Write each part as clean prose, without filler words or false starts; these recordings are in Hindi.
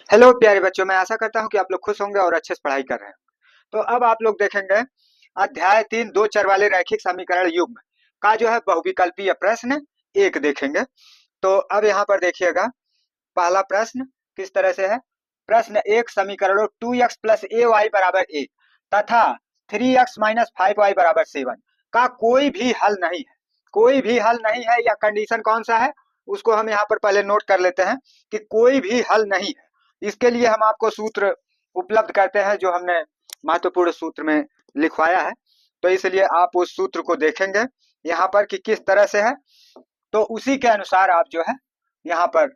हेलो प्यारे बच्चों, मैं आशा करता हूँ कि आप लोग खुश होंगे और अच्छे से पढ़ाई कर रहे हैं। तो अब आप लोग देखेंगे अध्याय 3 दो चर वाले रैखिक समीकरण युग्म का जो है बहुविकल्पीय प्रश्न एक देखेंगे। तो अब यहाँ पर देखिएगा, पहला प्रश्न किस तरह से है। प्रश्न एक, समीकरणों 2x प्लस ए वाई बराबर एक तथा 3x माइनस 5y बराबर 7 का कोई भी हल नहीं है। कोई भी हल नहीं है या कंडीशन कौन सा है उसको हम यहाँ पर पहले नोट कर लेते हैं कि कोई भी हल नहीं है। इसके लिए हम आपको सूत्र उपलब्ध करते हैं जो हमने महत्वपूर्ण सूत्र में लिखवाया है। तो इसलिए आप उस सूत्र को देखेंगे यहाँ पर कि किस तरह से है, तो उसी के अनुसार आप जो है यहाँ पर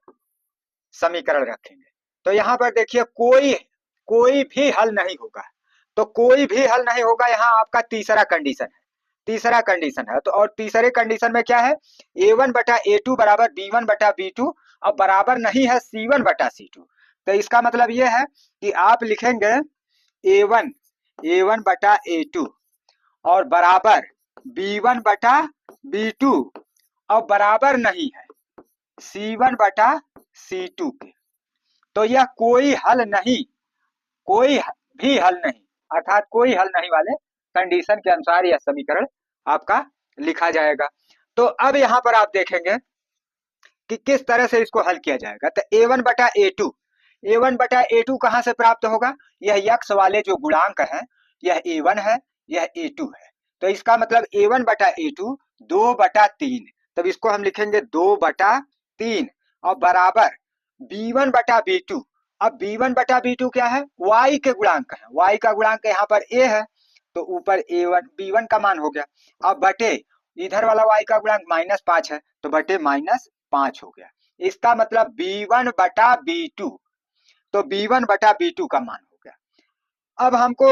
समीकरण रखेंगे। तो यहाँ पर देखिए कोई कोई भी हल नहीं होगा। तो कोई भी हल नहीं होगा, यहाँ आपका तीसरा कंडीशन है। तीसरा कंडीशन है तो, और तीसरे कंडीशन में क्या है, a1 बटा a2 बराबर b1 बटा b2 अब बराबर नहीं है c1 बटा c2। तो इसका मतलब ये है कि आप लिखेंगे a1 बटा a2 और बराबर b1 बटा b2 अब बराबर नहीं है c1 बटा c2 के। तो यह कोई हल नहीं, कोई भी हल नहीं, अर्थात कोई हल नहीं वाले कंडीशन के अनुसार यह समीकरण आपका लिखा जाएगा। तो अब यहाँ पर आप देखेंगे कि किस तरह से इसको हल किया जाएगा। तो a1 बटा a2 कहां से प्राप्त होगा, यह यक्स वाले जो गुणांक है यह a1 है, यह a2 है। तो इसका मतलब a1 बटा a2 2/3, तब इसको हम लिखेंगे 2/3 और बराबर b1 बटा b2। अब b1 बटा b2 क्या है, y के गुणांक है, y का गुणांक यहाँ पर a है तो ऊपर a1 b1 का मान हो गया। अब बटे इधर वाला y का गुणांक -5 है तो बटे -5 हो गया। इसका मतलब b1 बटा b2, तो b1 बटा b2 का मान हो गया। अब हमको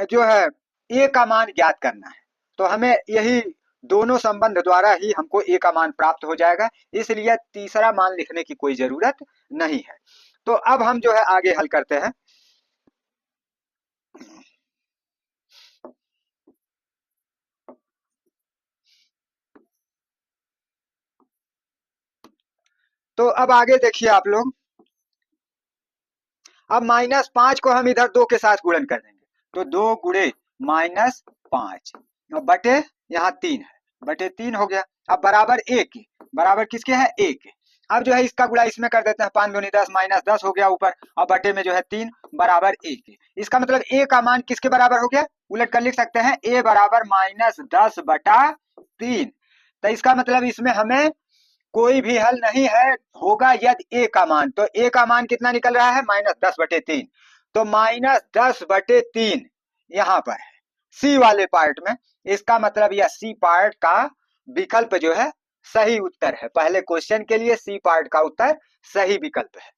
जो है a का मान ज्ञात करना है, तो हमें यही दोनों संबंध द्वारा ही हमको a का मान प्राप्त हो जाएगा, इसलिए तीसरा मान लिखने की कोई जरूरत नहीं है। तो अब हम जो है आगे हल करते हैं। तो अब आगे देखिए आप लोग, अब -5 को हम इधर 2 के साथ गुणन कर देंगे तो 2 गुणे -5 और बटे यहाँ 3 है, बटे 3 हो गया। अब बराबर a के, बराबर किसके है, a के। अब जो है इसका गुणा इसमें कर देते हैं, 5 दूनी 10 -10 हो गया ऊपर और बटे में जो है 3 बराबर a के। इसका मतलब a का मान किसके बराबर हो गया, उलट कर लिख सकते हैं a बराबर -10/3। तो इसका मतलब इसमें हमें कोई भी हल नहीं है, होगा यदि a का मान, तो a का मान कितना निकल रहा है, -10/3। तो -10/3 यहाँ पर है सी वाले पार्ट में। इसका मतलब यह सी पार्ट का विकल्प जो है सही उत्तर है। पहले क्वेश्चन के लिए सी पार्ट का उत्तर सही विकल्प है।